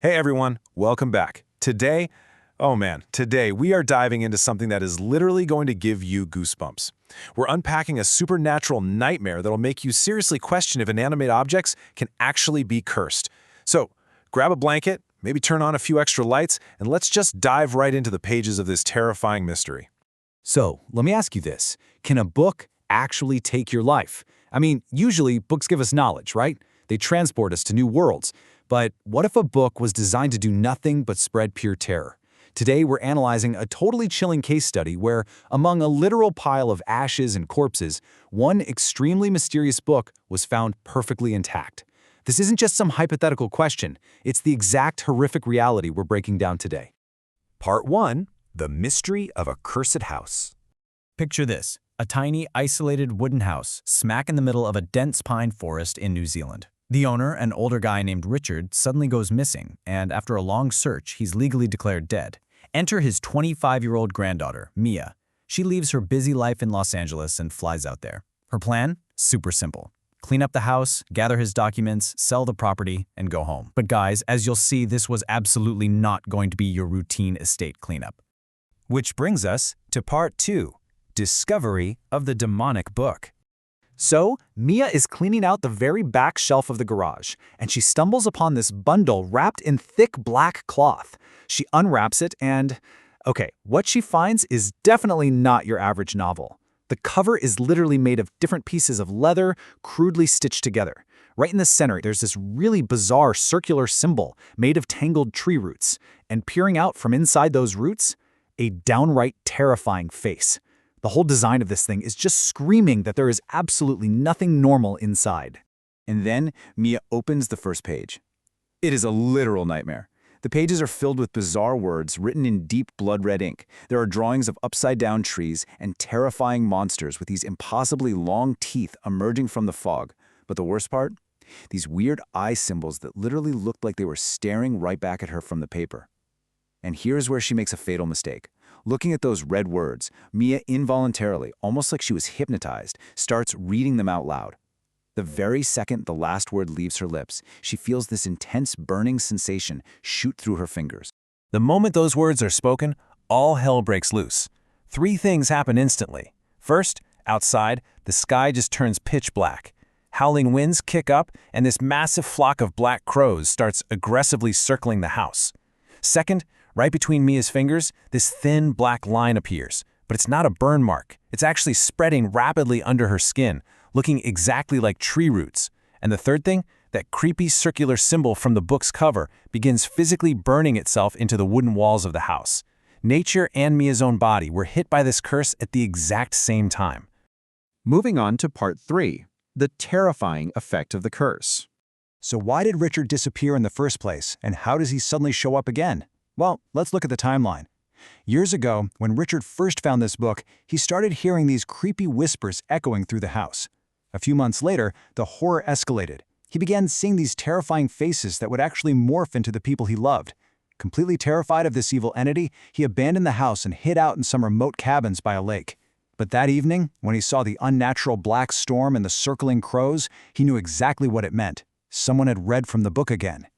Hey everyone, welcome back. Today we are diving into something that is literally going to give you goosebumps. We're unpacking a supernatural nightmare that'll make you seriously question if inanimate objects can actually be cursed. So, grab a blanket, maybe turn on a few extra lights, and let's just dive right into the pages of this terrifying mystery. So, let me ask you this. Can a book actually take your life? I mean, usually books give us knowledge, right? They transport us to new worlds. But what if a book was designed to do nothing but spread pure terror? Today, we're analyzing a totally chilling case study where, among a literal pile of ashes and corpses, one extremely mysterious book was found perfectly intact. This isn't just some hypothetical question, it's the exact horrific reality we're breaking down today. Part 1. The Mystery of a Cursed House. Picture this, a tiny, isolated wooden house smack in the middle of a dense pine forest in New Zealand. The owner, an older guy named Richard, suddenly goes missing, and after a long search, he's legally declared dead. Enter his 25-year-old granddaughter, Mia. She leaves her busy life in Los Angeles and flies out there. Her plan? Super simple. Clean up the house, gather his documents, sell the property, and go home. But guys, as you'll see, this was absolutely not going to be your routine estate cleanup. Which brings us to Part 2. Discovery of the Demonic Book. So, Mia is cleaning out the very back shelf of the garage, and she stumbles upon this bundle wrapped in thick black cloth. She unwraps it and, okay, what she finds is definitely not your average novel. The cover is literally made of different pieces of leather, crudely stitched together. Right in the center, there's this really bizarre circular symbol made of tangled tree roots, and peering out from inside those roots, a downright terrifying face. The whole design of this thing is just screaming that there is absolutely nothing normal inside. And then Mia opens the first page. It is a literal nightmare. The pages are filled with bizarre words written in deep blood-red ink. There are drawings of upside-down trees and terrifying monsters with these impossibly long teeth emerging from the fog. But the worst part? These weird eye symbols that literally looked like they were staring right back at her from the paper. And here's where she makes a fatal mistake. Looking at those red words, Mia involuntarily, almost like she was hypnotized, starts reading them out loud. The very second the last word leaves her lips, she feels this intense burning sensation shoot through her fingers. The moment those words are spoken, all hell breaks loose. Three things happen instantly. First, outside, the sky just turns pitch black. Howling winds kick up, and this massive flock of black crows starts aggressively circling the house. Second, right between Mia's fingers, this thin black line appears, but it's not a burn mark. It's actually spreading rapidly under her skin, looking exactly like tree roots. And the third thing, that creepy circular symbol from the book's cover begins physically burning itself into the wooden walls of the house. Nature and Mia's own body were hit by this curse at the exact same time. Moving on to Part 3, the terrifying effect of the curse. So why did Richard disappear in the first place, and how does he suddenly show up again? Well, let's look at the timeline. Years ago, when Richard first found this book, he started hearing these creepy whispers echoing through the house. A few months later, the horror escalated. He began seeing these terrifying faces that would actually morph into the people he loved. Completely terrified of this evil entity, he abandoned the house and hid out in some remote cabins by a lake. But that evening, when he saw the unnatural black storm and the circling crows, he knew exactly what it meant. Someone had read from the book again.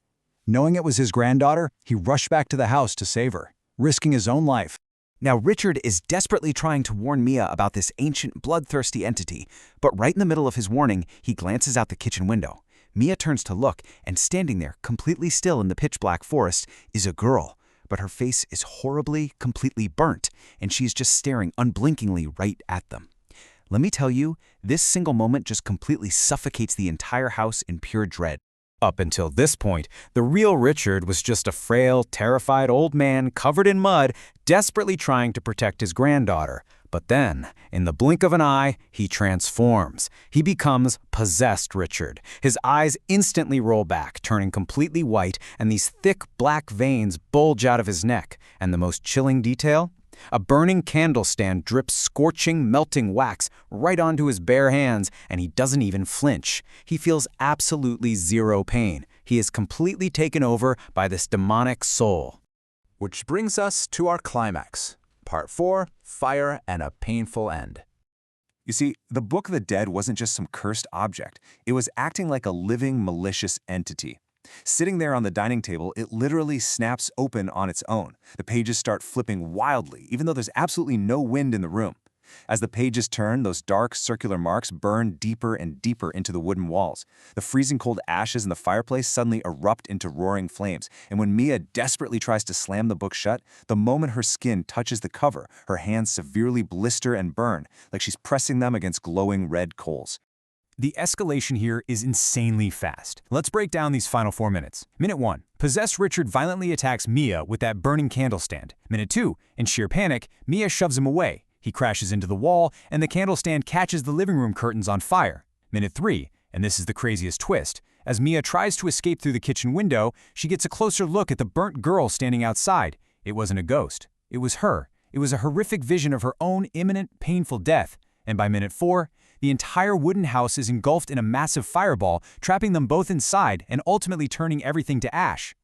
Knowing it was his granddaughter, he rushed back to the house to save her, risking his own life. Now Richard is desperately trying to warn Mia about this ancient, bloodthirsty entity, but right in the middle of his warning, he glances out the kitchen window. Mia turns to look, and standing there, completely still in the pitch-black forest, is a girl. But her face is horribly, completely burnt, and she's just staring unblinkingly right at them. Let me tell you, this single moment just completely suffocates the entire house in pure dread. Up until this point, the real Richard was just a frail, terrified old man covered in mud, desperately trying to protect his granddaughter. But then, in the blink of an eye, he transforms. He becomes possessed Richard. His eyes instantly roll back, turning completely white, and these thick black veins bulge out of his neck. And the most chilling detail? A burning candle stand drips scorching, melting wax right onto his bare hands, and he doesn't even flinch. He feels absolutely zero pain. He is completely taken over by this demonic soul. Which brings us to our climax. Part 4, Fire and a Painful End. You see, the Book of the Dead wasn't just some cursed object. It was acting like a living, malicious entity. Sitting there on the dining table, it literally snaps open on its own. The pages start flipping wildly, even though there's absolutely no wind in the room. As the pages turn, those dark, circular marks burn deeper and deeper into the wooden walls. The freezing cold ashes in the fireplace suddenly erupt into roaring flames, and when Mia desperately tries to slam the book shut, the moment her skin touches the cover, her hands severely blister and burn, like she's pressing them against glowing red coals. The escalation here is insanely fast. Let's break down these final 4 minutes. Minute 1. Possessed Richard violently attacks Mia with that burning candle stand. Minute 2. In sheer panic, Mia shoves him away. He crashes into the wall, and the candle stand catches the living room curtains on fire. Minute 3, and this is the craziest twist. As Mia tries to escape through the kitchen window, she gets a closer look at the burnt girl standing outside. It wasn't a ghost. It was her. It was a horrific vision of her own imminent, painful death. And by minute 4, the entire wooden house is engulfed in a massive fireball, trapping them both inside and ultimately turning everything to ash.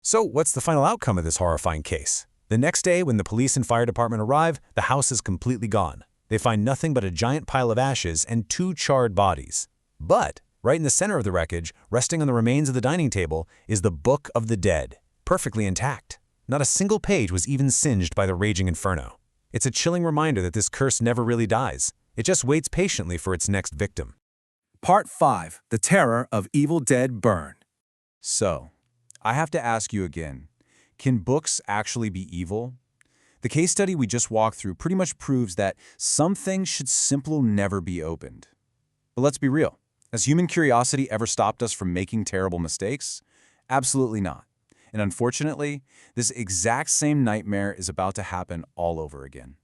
So what's the final outcome of this horrifying case? The next day, when the police and fire department arrive, the house is completely gone. They find nothing but a giant pile of ashes and 2 charred bodies. But right in the center of the wreckage, resting on the remains of the dining table, is the Book of the Dead, perfectly intact. Not a single page was even singed by the raging inferno. It's a chilling reminder that this curse never really dies. It just waits patiently for its next victim. Part 5. The Terror of Evil Dead Burn. So, I have to ask you again, can books actually be evil? The case study we just walked through pretty much proves that some things should simply never be opened. But let's be real. Has human curiosity ever stopped us from making terrible mistakes? Absolutely not. And unfortunately, this exact same nightmare is about to happen all over again.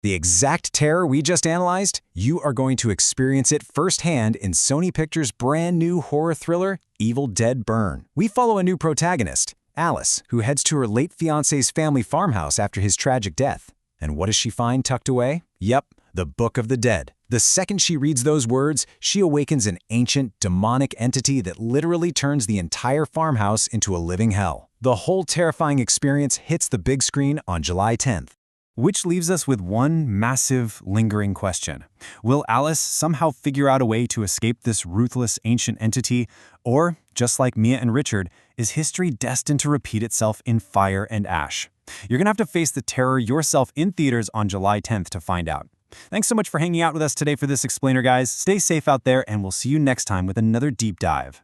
The exact terror we just analyzed, you are going to experience it firsthand in Sony Pictures' brand new horror thriller, Evil Dead Burn. We follow a new protagonist, Alice, who heads to her late fiancé's family farmhouse after his tragic death. And what does she find tucked away? Yep, the Book of the Dead. The second she reads those words, she awakens an ancient, demonic entity that literally turns the entire farmhouse into a living hell. The whole terrifying experience hits the big screen on July 10th. Which leaves us with one massive, lingering question. Will Alice somehow figure out a way to escape this ruthless ancient entity? Or, just like Mia and Richard, is history destined to repeat itself in fire and ash? You're gonna have to face the terror yourself in theaters on July 10th to find out. Thanks so much for hanging out with us today for this explainer, guys. Stay safe out there, and we'll see you next time with another deep dive.